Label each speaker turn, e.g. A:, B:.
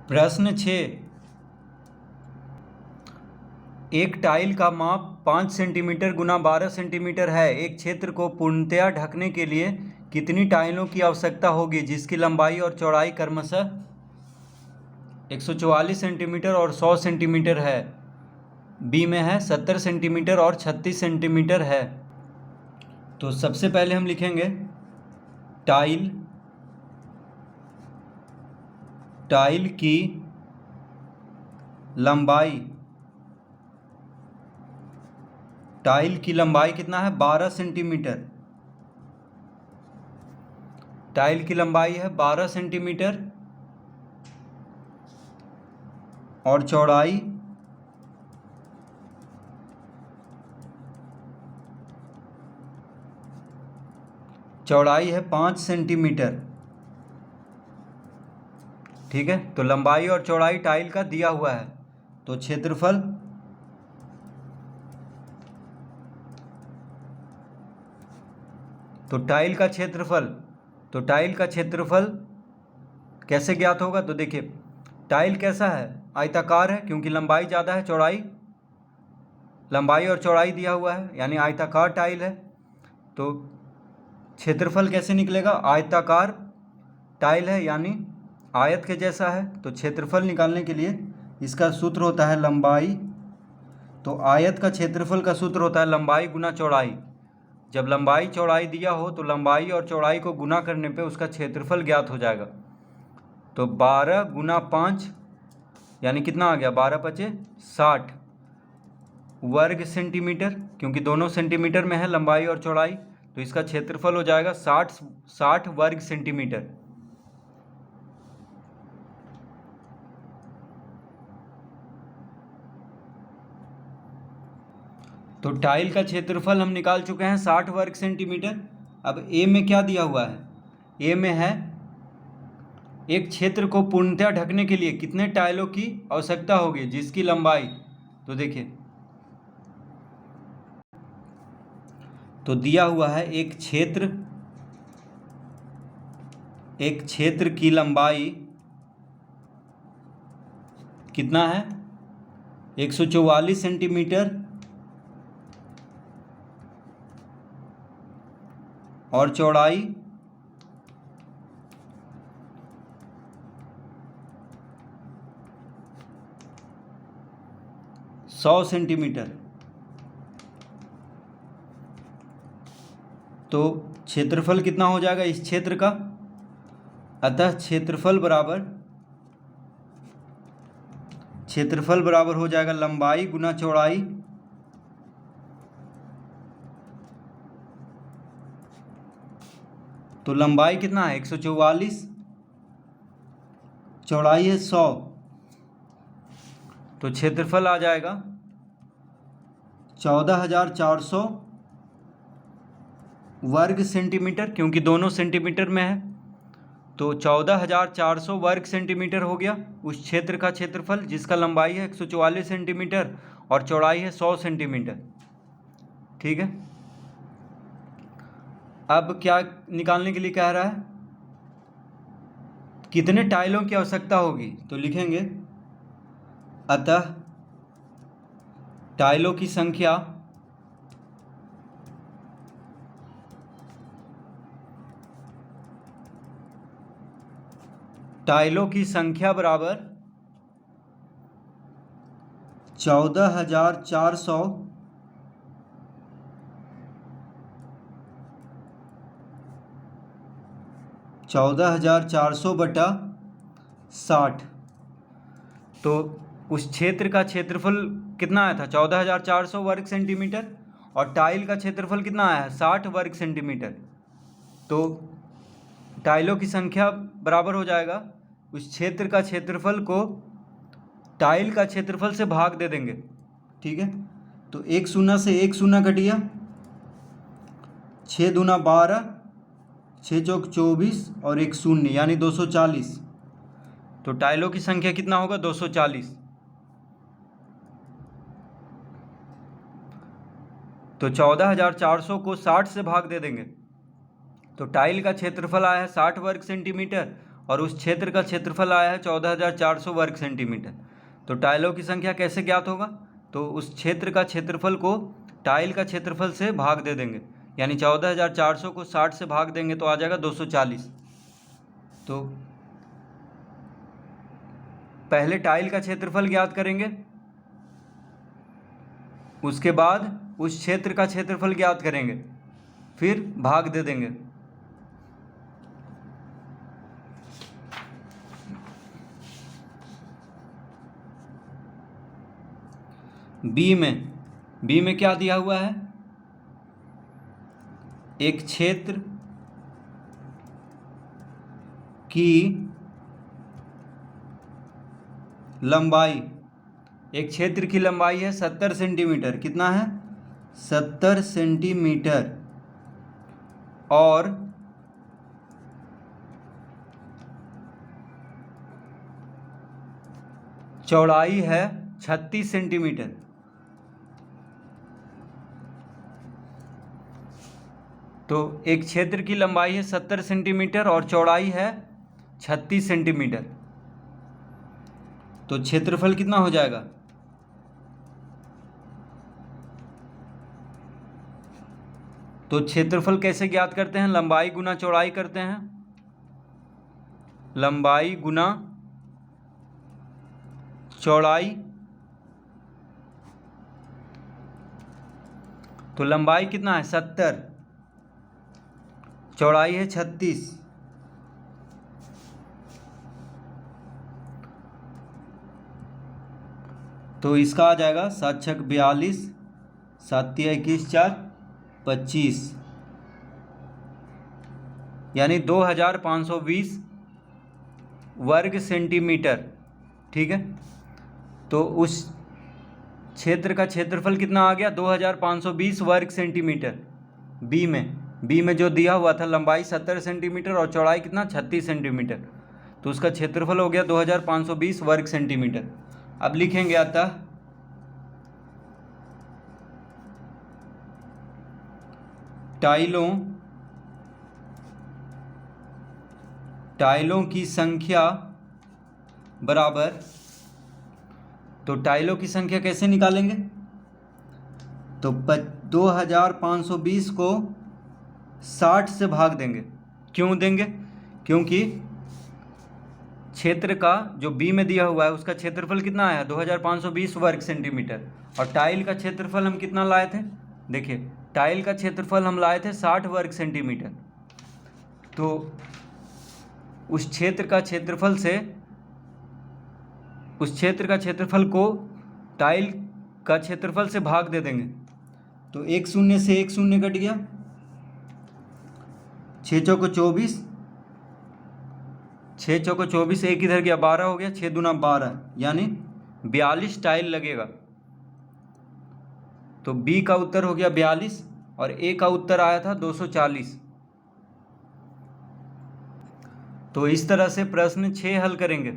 A: प्रश्न 6। एक टाइल का माप 5 सेंटीमीटर गुना 12 सेंटीमीटर है। एक क्षेत्र को पूर्णतया ढकने के लिए कितनी टाइलों की आवश्यकता होगी जिसकी लंबाई और चौड़ाई क्रमशः 144 सेंटीमीटर और 100 सेंटीमीटर है। बी में है 70 सेंटीमीटर और 36 सेंटीमीटर है। तो सबसे पहले हम लिखेंगे टाइल की लंबाई। टाइल की लंबाई कितना है? 12 सेंटीमीटर। टाइल की लंबाई है 12 सेंटीमीटर और चौड़ाई है 5 सेंटीमीटर। ठीक है, तो लंबाई और चौड़ाई टाइल का दिया हुआ है। तो क्षेत्रफल टाइल का क्षेत्रफल कैसे ज्ञात होगा? तो देखिए, टाइल कैसा है? आयताकार है, क्योंकि लंबाई ज़्यादा है, लंबाई और चौड़ाई दिया हुआ है, यानी आयताकार टाइल है। तो क्षेत्रफल कैसे निकलेगा? आयताकार टाइल है यानी आयत के जैसा है, तो क्षेत्रफल निकालने के लिए इसका सूत्र होता है लंबाई। तो आयत का क्षेत्रफल का सूत्र होता है लंबाई गुना चौड़ाई। जब लंबाई चौड़ाई दिया हो तो लंबाई और चौड़ाई को गुना करने पे उसका क्षेत्रफल ज्ञात हो जाएगा। तो 12 गुना 5 यानी कितना आ गया? 12 पचे 60 वर्ग सेंटीमीटर, क्योंकि दोनों सेंटीमीटर में है लंबाई और चौड़ाई, तो इसका क्षेत्रफल हो जाएगा 60 वर्ग सेंटीमीटर। तो टाइल का क्षेत्रफल हम निकाल चुके हैं 60 वर्ग सेंटीमीटर। अब ए में क्या दिया हुआ है? ए में है एक क्षेत्र को पूर्णतया ढकने के लिए कितने टाइलों की आवश्यकता होगी जिसकी लंबाई। तो देखिए, तो दिया हुआ है एक क्षेत्र की लंबाई कितना है? 144 सेंटीमीटर और चौड़ाई 100 सेंटीमीटर। तो क्षेत्रफल कितना हो जाएगा इस क्षेत्र का? अतः क्षेत्रफल बराबर हो जाएगा लंबाई गुना चौड़ाई। तो लंबाई कितना है? 144, चौड़ाई है 100, तो क्षेत्रफल आ जाएगा 14,400 वर्ग सेंटीमीटर, क्योंकि दोनों सेंटीमीटर में है। तो 14,400 वर्ग सेंटीमीटर हो गया उस क्षेत्र का क्षेत्रफल जिसका लंबाई है 144 सेंटीमीटर और चौड़ाई है 100 सेंटीमीटर। ठीक है, अब क्या निकालने के लिए कह रहा है? कितने टाइलों की आवश्यकता होगी? तो लिखेंगे अतः टाइलों की संख्या बराबर 14,400 बटा 60। तो उस क्षेत्र का क्षेत्रफल कितना आया था? 14,400 वर्ग सेंटीमीटर, और टाइल का क्षेत्रफल कितना आया है? 60 वर्ग सेंटीमीटर। तो टाइलों की संख्या बराबर हो जाएगा उस क्षेत्र का क्षेत्रफल को टाइल का क्षेत्रफल से भाग दे देंगे। ठीक है, तो 1 शून्य से 1 शून्य घट गया, 6 दूना 12, 6 चौक 24 और 1 शून्य यानी 240। तो टाइलों की संख्या कितना होगा? 240। तो 14,400 को 60 से भाग दे देंगे, तो टाइल का क्षेत्रफल आया है 60 वर्ग सेंटीमीटर और उस क्षेत्र का क्षेत्रफल आया है 14,400 वर्ग सेंटीमीटर। तो टाइलों की संख्या कैसे ज्ञात होगा? तो उस क्षेत्र का क्षेत्रफल को टाइल का क्षेत्रफल से भाग दे देंगे, यानी 14,400 को 60 से भाग देंगे तो आ जाएगा 240। तो पहले टाइल का क्षेत्रफल ज्ञात करेंगे, उसके बाद उस क्षेत्र का क्षेत्रफल ज्ञात करेंगे, फिर भाग दे देंगे। बी में क्या दिया हुआ है? एक क्षेत्र की लंबाई, एक क्षेत्र की लंबाई है 70 सेंटीमीटर। कितना है? 70 सेंटीमीटर। और चौड़ाई है 36 सेंटीमीटर। तो एक क्षेत्र की लंबाई है 70 सेंटीमीटर और चौड़ाई है 36 सेंटीमीटर। तो क्षेत्रफल कितना हो जाएगा? तो क्षेत्रफल कैसे ज्ञात करते हैं? लंबाई गुना चौड़ाई करते हैं। लंबाई गुना चौड़ाई। तो लंबाई कितना है? 70, चौड़ाई है 36। तो इसका आ जाएगा 7 छक 42, 7 तिया 21, 4 25, यानी 2520 वर्ग सेंटीमीटर। ठीक है, तो उस क्षेत्र का क्षेत्रफल कितना आ गया? 2520 वर्ग सेंटीमीटर। बी में जो दिया हुआ था लंबाई 70 सेंटीमीटर और चौड़ाई कितना? 36 सेंटीमीटर। तो उसका क्षेत्रफल हो गया 2520 वर्ग सेंटीमीटर। अब लिखेंगे अतः टाइलों की संख्या बराबर। तो टाइलों की संख्या कैसे निकालेंगे? तो 2520 को 60 से भाग देंगे। क्यों देंगे? क्योंकि क्षेत्र का जो बी में दिया हुआ है उसका क्षेत्रफल कितना आया? 2520 वर्ग सेंटीमीटर। और टाइल का क्षेत्रफल हम कितना लाए थे? देखिए, टाइल का क्षेत्रफल हम लाए थे 60 वर्ग सेंटीमीटर। तो उस क्षेत्र का क्षेत्रफल को टाइल का क्षेत्रफल से भाग दे देंगे। तो 1 शून्य से 1 शून्य कट गया, 6 चौको 24, 6 चौको 24, एक इधर गया 12 हो गया, 6 दूना 12, यानी 42 टाइल लगेगा। तो बी का उत्तर हो गया 42 और ए का उत्तर आया था 240। तो इस तरह से प्रश्न 6 हल करेंगे।